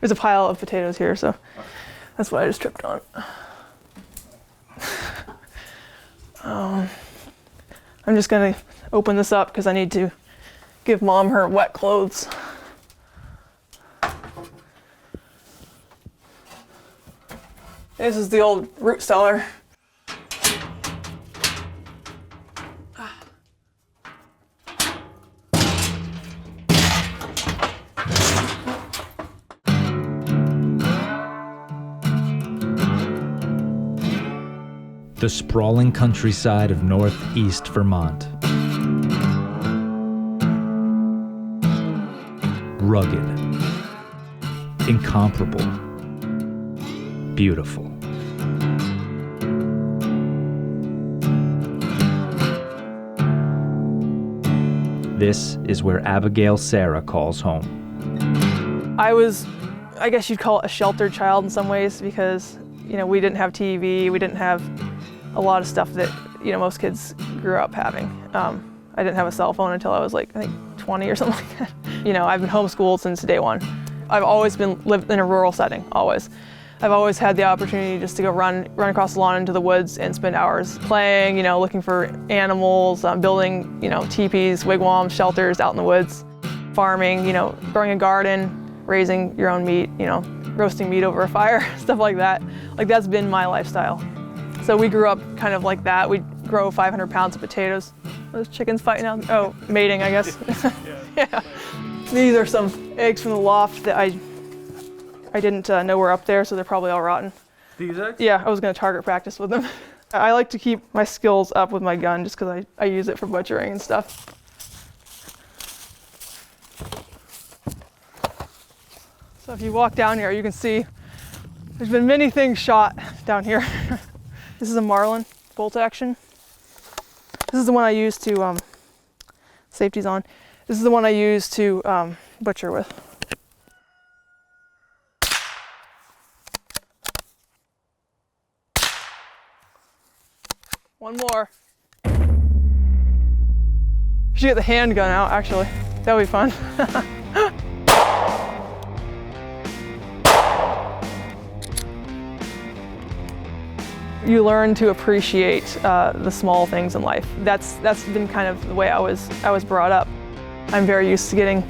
There's a pile of potatoes here, so that's what I just tripped on. I'm just gonna open this up because I need to give Mom her wet clothes. This is the old root cellar. The sprawling countryside of northeast Vermont. Rugged, incomparable, beautiful. This is where Abigail Serra calls home. I guess you'd call it a sheltered child in some ways because, we didn't have TV, we didn't have a lot of stuff that, most kids grew up having. I didn't have a cell phone until I was I think 20 or something like that. I've been homeschooled since day one. I've always lived in a rural setting, always. I've always had the opportunity just to go run across the lawn into the woods and spend hours playing, looking for animals, building, teepees, wigwams, shelters out in the woods, farming, growing a garden, raising your own meat, roasting meat over a fire, stuff like that. That's been my lifestyle. So we grew up kind of like that. We'd grow 500 pounds of potatoes. Those chickens fighting out, mating, I guess. Yeah. These are some eggs from the loft that I didn't know were up there, so they're probably all rotten. These eggs? Yeah, I was gonna target practice with them. I like to keep my skills up with my gun just because I use it for butchering and stuff. So if you walk down here, you can see there's been many things shot down here. This is a Marlin bolt action. This is the one I use to, safety's on. This is the one I use to butcher with. One more. Should get the handgun out, actually. That would be fun. You learn to appreciate the small things in life. That's been kind of the way I was brought up. I'm very used to getting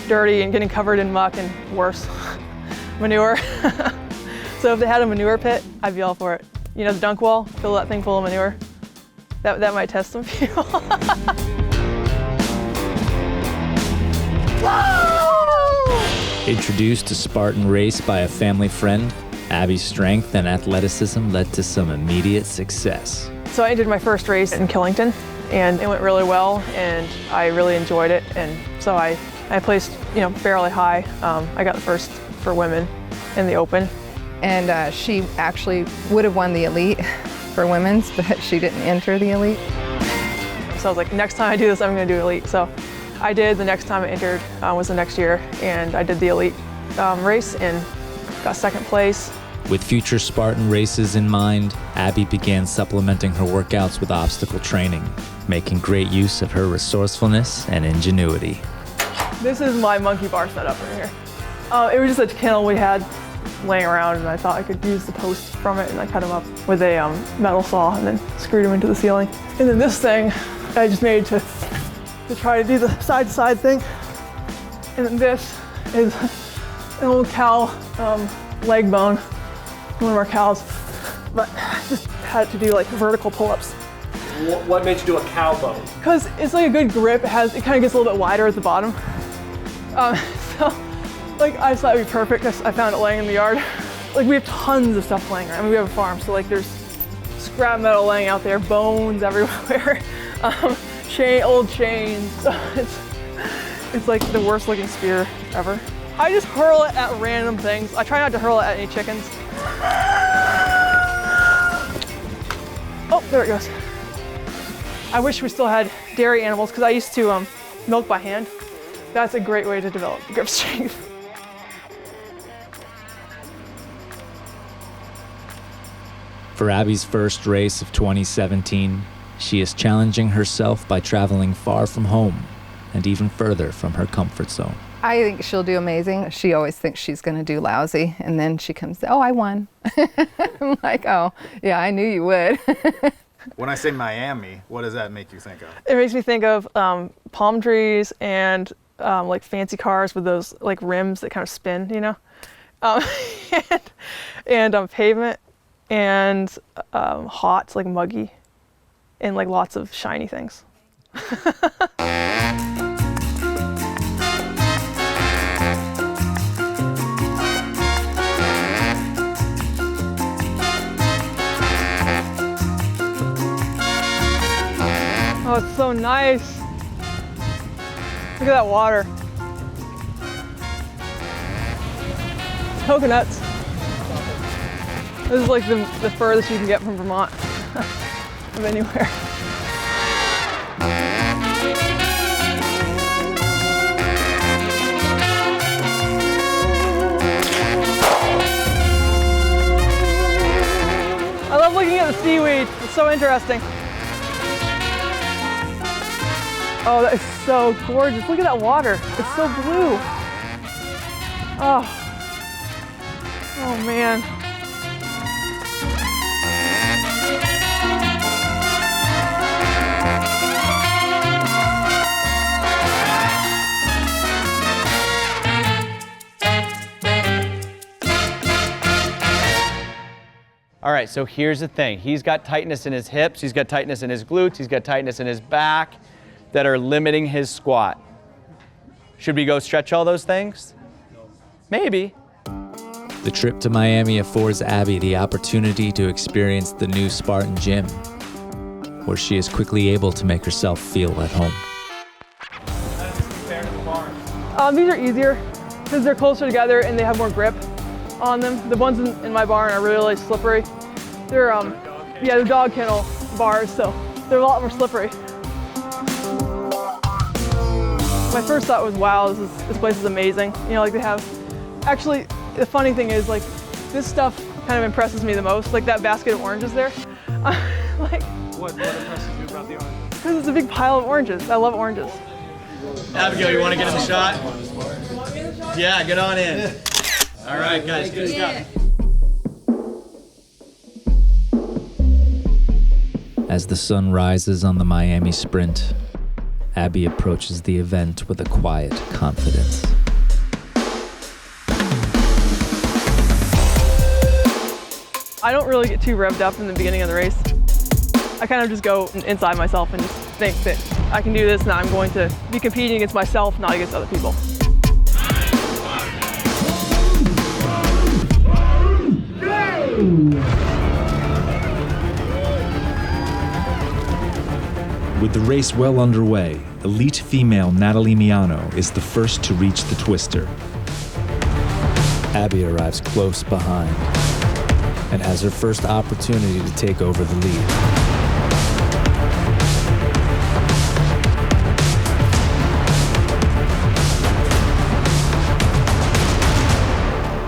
dirty and getting covered in muck and worse, manure. So if they had a manure pit, I'd be all for it. The dunk wall, fill that thing full of manure. That might test some people. Introduced to Spartan race by a family friend, Abby's strength and athleticism led to some immediate success. So I entered my first race in Killington, and it went really well, and I really enjoyed it, and so I placed, fairly high. I got the first for women in the open. And she actually would have won the elite for women's, but she didn't enter the elite. So I was like, next time I do this, I'm gonna do elite. So I did. The next time I entered was the next year, and I did the elite race and got second place. With future Spartan races in mind, Abby began supplementing her workouts with obstacle training, making great use of her resourcefulness and ingenuity. This is my monkey bar setup right here. It was just a kennel we had laying around, and I thought I could use the posts from it, and I cut them up with a metal saw and then screwed them into the ceiling. And then this thing I just made to try to do the side-to-side thing. And then this is an old cow leg bone, one of our cows, but I just had to do vertical pull-ups. What made you do a cow bone? Because it's a good grip. It kind of gets a little bit wider at the bottom. So I just thought it'd be perfect. I found it laying in the yard. We have tons of stuff laying around. We have a farm, so there's scrap metal laying out there, bones everywhere, old chains. It's the worst looking spear ever. I just hurl it at random things. I try not to hurl it at any chickens. Oh, there it goes. I wish we still had dairy animals because I used to milk by hand. That's a great way to develop grip strength. For Abby's first race of 2017, she is challenging herself by traveling far from home and even further from her comfort zone. I think she'll do amazing. She always thinks she's going to do lousy, and then she comes, oh, I won. I'm like, oh, yeah, I knew you would. When I say Miami, what does that make you think of? It makes me think of palm trees and like fancy cars with those like rims that kind of spin, you know, and pavement and hot, like muggy, and like lots of shiny things. Oh, it's so nice. Look at that water. Coconuts. This is like the furthest you can get from Vermont, of anywhere. I love looking at the seaweed. It's so interesting. Oh, that is so gorgeous. Look at that water. It's so blue. Oh. Oh, man. All right, so here's the thing. He's got tightness in his hips, he's got tightness in his glutes, he's got tightness in his back that are limiting his squat. Should we go stretch all those things? Maybe. The trip to Miami affords Abby the opportunity to experience the new Spartan gym, where she is quickly able to make herself feel at home. These are easier because they're closer together and they have more grip on them. The ones in my barn are really slippery. They're yeah, they're dog kennel bars, so they're a lot more slippery. My first thought was, wow, this place is amazing. You know, like they have, actually, the funny thing is, like, this stuff kind of impresses me the most. Like that basket of oranges there. Like, What impresses you about the oranges? because it's a big pile of oranges. I love oranges. Abigail, you want to get in the shot? Yeah, get on in. All right, guys, good stuff. As the sun rises on the Miami Sprint, Abby approaches the event with a quiet confidence. I don't really get too revved up in the beginning of the race. I kind of just go inside myself and just think that I can do this and I'm going to be competing against myself, not against other people. With the race well underway, elite female Natalie Miano is the first to reach the twister. Abby arrives close behind and has her first opportunity to take over the lead.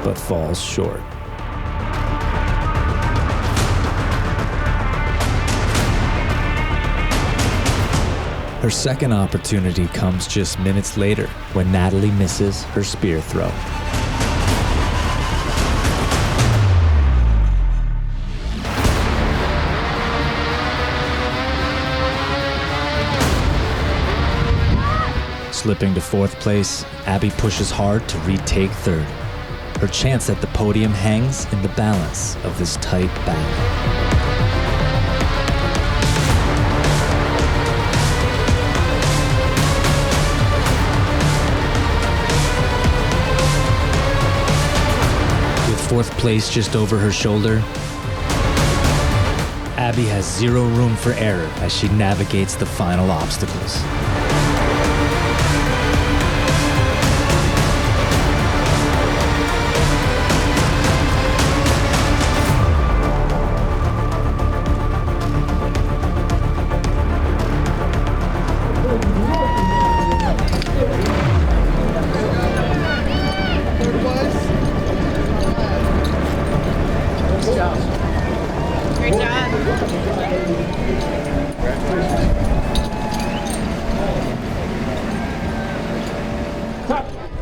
But falls short. Her second opportunity comes just minutes later when Natalie misses her spear throw. Slipping to fourth place, Abby pushes hard to retake third. Her chance at the podium hangs in the balance of this tight battle. Fourth place just over her shoulder, Abby has zero room for error as she navigates the final obstacles.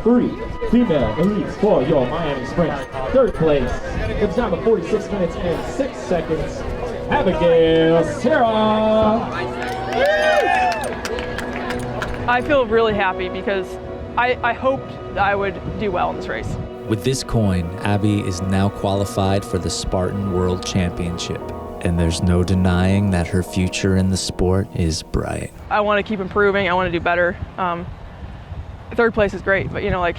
3 female elites for your Miami Sprint. Third place, with a time of 46 minutes and 6 seconds, Abigail Serra. I feel really happy because I hoped that I would do well in this race. With this coin, Abby is now qualified for the Spartan World Championship, and there's no denying that her future in the sport is bright. I want to keep improving. I want to do better. Third place is great, but like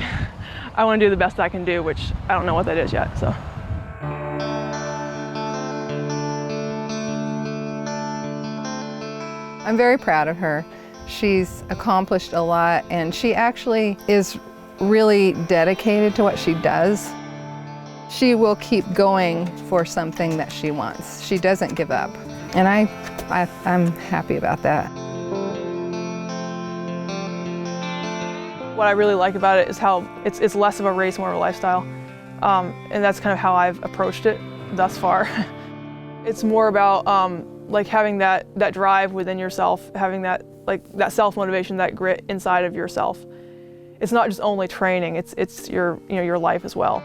I want to do the best I can do, which I don't know what that is yet. So. I'm very proud of her. She's accomplished a lot, and she actually is really dedicated to what she does. She will keep going for something that she wants. She doesn't give up, and I'm happy about that. What I really like about it is how it's less of a race, more of a lifestyle, and that's kind of how I've approached it thus far. It's more about like having that drive within yourself, having that self-motivation, that grit inside of yourself. It's not just only training; it's your your life as well.